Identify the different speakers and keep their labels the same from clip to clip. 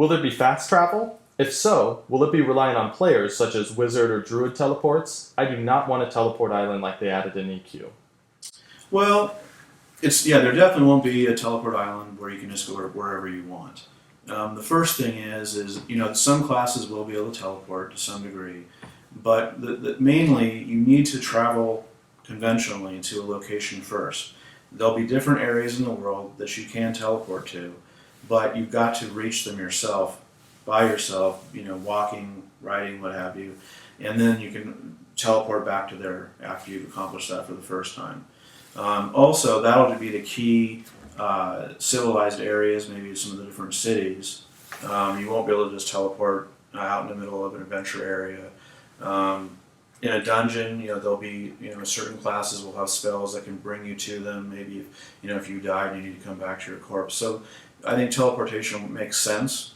Speaker 1: Will there be fast travel? If so, will it be reliant on players such as wizard or druid teleports? I do not want a teleport island like they added in EQ.
Speaker 2: Well, there definitely won't be a teleport island where you can just go wherever you want. The first thing is some classes will be able to teleport to some degree, but mainly you need to travel conventionally to a location first. There'll be different areas in the world that you can teleport to, but you've got to reach them by yourself, walking, riding, what have you, and then you can teleport back to there after you've accomplished that for the first time. Also, that'll be the key civilized areas, maybe some of the different cities. You won't be able to just teleport out in the middle of an adventure area. In a dungeon, there'll be, certain classes will have spells that can bring you to them. Maybe, if you died, you need to come back to your corpse. So I think teleportation makes sense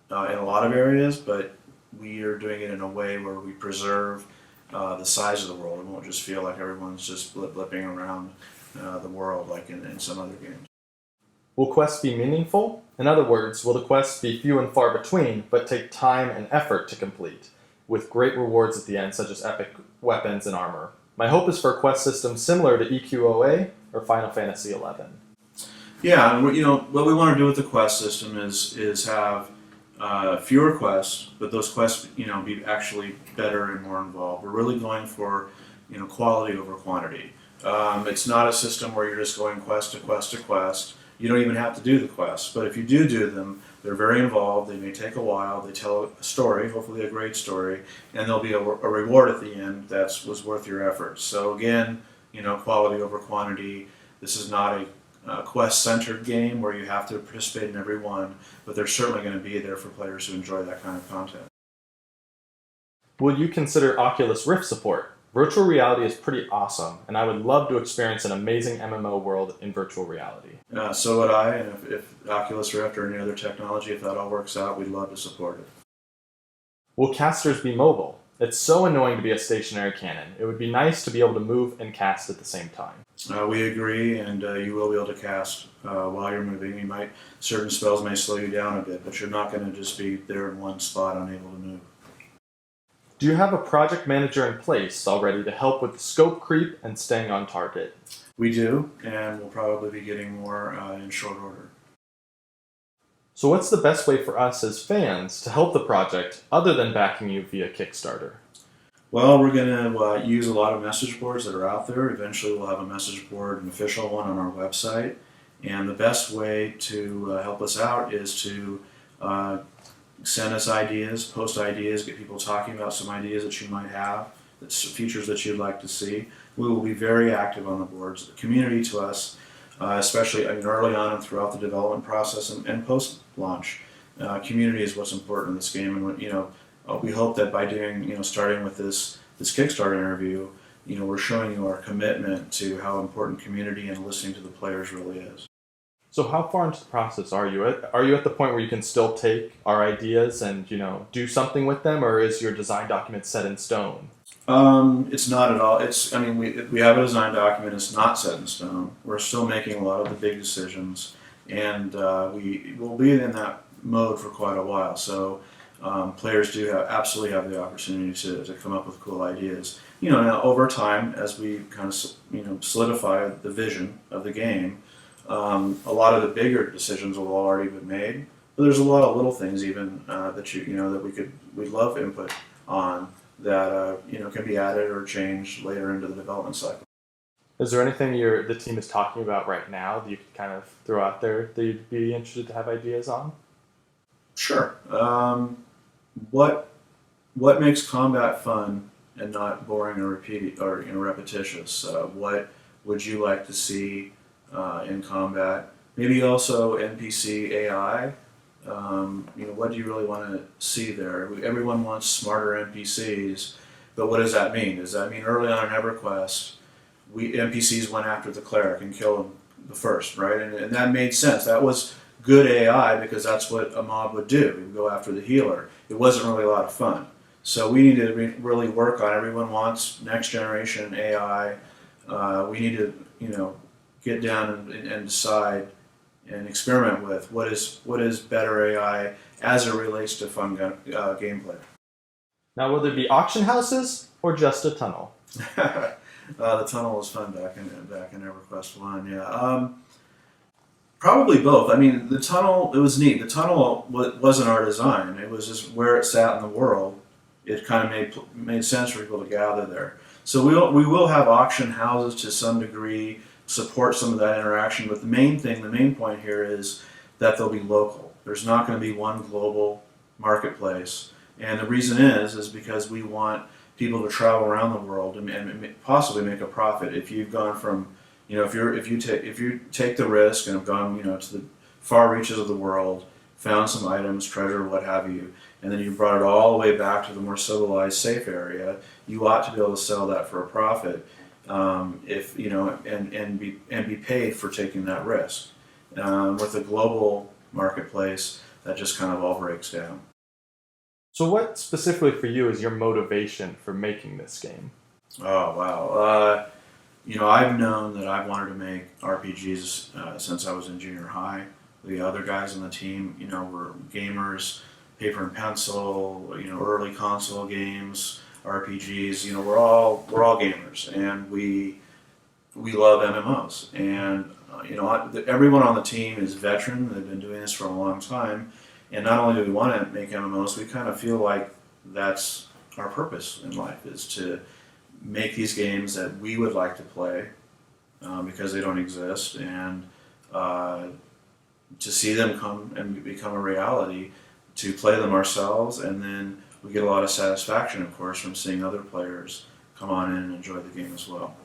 Speaker 2: in a lot of areas, but we are doing it in a way where we preserve the size of the world. It won't just feel like everyone's just blipping around the world like in some other games.
Speaker 1: Will quests be meaningful? In other words, will the quests be few and far between, but take time and effort to complete, with great rewards at the end, such as epic weapons and armor? My hope is for a quest system similar to EQOA or Final Fantasy XI.
Speaker 2: Yeah, and what we want to do with the quest system is have fewer quests, but those quests, be actually better and more involved. We're really going for, quality over quantity. It's not a system where you're just going quest to quest to quest. You don't even have to do the quests, but if you do them, they're very involved. They may take a while. They tell a story, hopefully a great story, and there'll be a reward at the end that was worth your efforts. So again, quality over quantity. This is not a quest-centered game where you have to participate in every one, but they're certainly going to be there for players who enjoy that kind of content.
Speaker 1: Will you consider Oculus Rift support? Virtual reality is pretty awesome, and I would love to experience an amazing MMO world in virtual reality.
Speaker 2: So would I, and if Oculus Rift or any other technology, if that all works out, we'd love to support it.
Speaker 1: Will casters be mobile? It's so annoying to be a stationary cannon. It would be nice to be able to move and cast at the same time.
Speaker 2: We agree, and you will be able to cast while you're moving. Certain spells may slow you down a bit, but you're not going to just be there in one spot unable to move.
Speaker 1: Do you have a project manager in place already to help with the scope creep and staying on target?
Speaker 2: We do, and we'll probably be getting more in short order.
Speaker 1: So what's the best way for us as fans to help the project other than backing you via Kickstarter?
Speaker 2: Well, we're going to use a lot of message boards that are out there. Eventually we'll have a message board, an official one, on our website. And the best way to help us out is to send us ideas, post ideas, get people talking about some ideas that you might have, features that you'd like to see. We will be very active on the boards. The community to us, especially early on and throughout the development process and post-launch, community is what's important in this game. And we hope that by doing, starting with this Kickstarter interview, we're showing you our commitment to how important community and listening to the players really is.
Speaker 1: So how far into the process are you at? Are you at the point where you can still take our ideas and, do something with them, or is your design document set in stone?
Speaker 2: It's not at all. We have a design document. It's not set in stone. We're still making a lot of the big decisions, and we will be in that mode for quite a while. So players do absolutely have the opportunity to come up with cool ideas. Now over time, as we kind of solidify the vision of the game, a lot of the bigger decisions will already be made. But there's a lot of little things even that we'd love input on that can be added or changed later into the development cycle.
Speaker 1: Is there anything the team is talking about right now that you could kind of throw out there that you'd be interested to have ideas on?
Speaker 2: Sure. What makes combat fun and not boring or repetitious? What would you like to see in combat? Maybe also NPC AI. What do you really want to see there? Everyone wants smarter NPCs, but what does that mean? Does that mean early on in EverQuest, NPCs went after the cleric and killed him the first, right? And that made sense. That was good AI because that's what a mob would do. It would go after the healer. It wasn't really a lot of fun. So we need to really work on. Everyone wants next generation AI. We need to, get down and decide and experiment with what is better AI as it relates to fun gameplay.
Speaker 1: Now, will there be auction houses or just a tunnel?
Speaker 2: The tunnel was fun back in EverQuest 1, yeah. Probably both. I mean, the tunnel, it was neat. The tunnel wasn't our design. It was just where it sat in the world. It kind of made sense for people to gather there. So we will have auction houses to some degree, support some of that interaction, but the main point here is that they'll be local. There's not going to be one global marketplace. And the reason is because we want people to travel around the world and possibly make a profit. If you've gone from, if you take the risk and have gone, to the far reaches of the world, found some items, treasure, what have you, and then you brought it all the way back to the more civilized, safe area, you ought to be able to sell that for a profit, if and be paid for taking that risk. With a global marketplace, that just kind of all breaks down.
Speaker 1: So what specifically for you is your motivation for making this game?
Speaker 2: Oh, wow. I've known that I've wanted to make RPGs since I was in junior high. The other guys on the team, were gamers, paper and pencil, early console games, RPGs. We're all gamers, and we love MMOs. And everyone on the team is veteran. They've been doing this for a long time. And not only do we want to make MMOs, we kind of feel like that's our purpose in life, is to make these games that we would like to play because they don't exist, and to see them come and become a reality, to play them ourselves, and then we get a lot of satisfaction, of course, from seeing other players come on in and enjoy the game as well.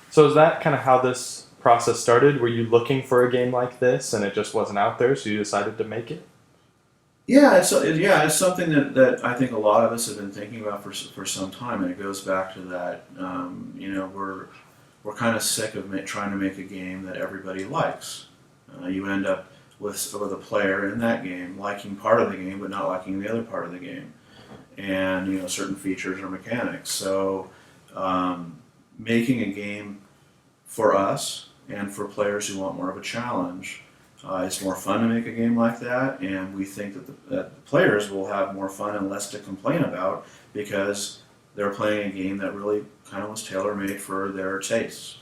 Speaker 1: So is that kind of how this process started? Were you looking for a game like this and it just wasn't out there, so you decided to make it?
Speaker 2: Yeah, it's something that I think a lot of us have been thinking about for some time, and it goes back to that. We're kind of sick of trying to make a game that everybody likes. You end up with a player in that game liking part of the game, but not liking the other part of the game, and certain features or mechanics. So making a game for us and for players who want more of a challenge. It's more fun to make a game like that, and we think that the players will have more fun and less to complain about because they're playing a game that really kind of was tailor-made for their tastes.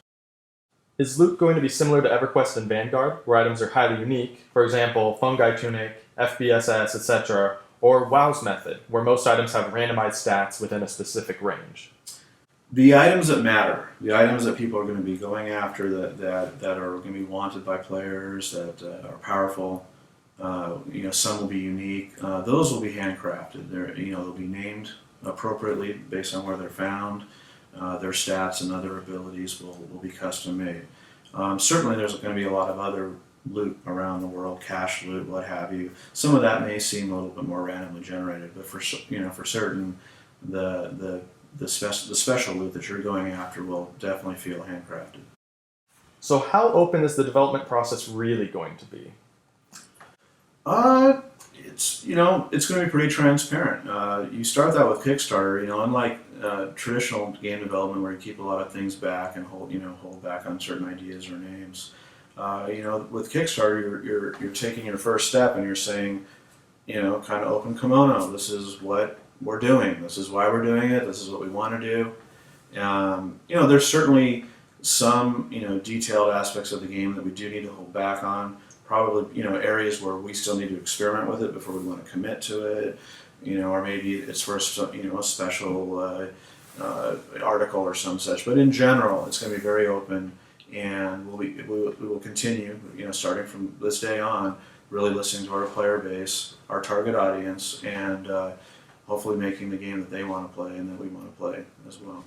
Speaker 1: Is loot going to be similar to EverQuest and Vanguard, where items are highly unique, for example, Fungi Tunic, FBSS, etc., or WoW's method, where most items have randomized stats within a specific range?
Speaker 2: The items that matter, the items that people are going to be going after, that are going to be wanted by players, that are powerful, some will be unique. Those will be handcrafted. They'll be named appropriately based on where they're found. Their stats and other abilities will be custom made. Certainly, there's going to be a lot of other loot around the world, cache loot, what have you. Some of that may seem a little bit more randomly generated, but for certain, the special loot that you're going after will definitely feel handcrafted.
Speaker 1: So how open is the development process really going to be?
Speaker 2: It's going to be pretty transparent. You start that with Kickstarter. Unlike traditional game development where you keep a lot of things back and hold back on certain ideas or names. With Kickstarter, you're taking your first step and you're saying, kind of open kimono. This is what we're doing. This is why we're doing it. This is what we want to do. There's certainly some, detailed aspects of the game that we do need to hold back on. Probably, areas where we still need to experiment with it before we want to commit to it. Or maybe it's for a special article or some such. But in general, it's going to be very open, and we will continue, starting from this day on, really listening to our player base, our target audience, and hopefully making the game that they want to play and that we want to play as well.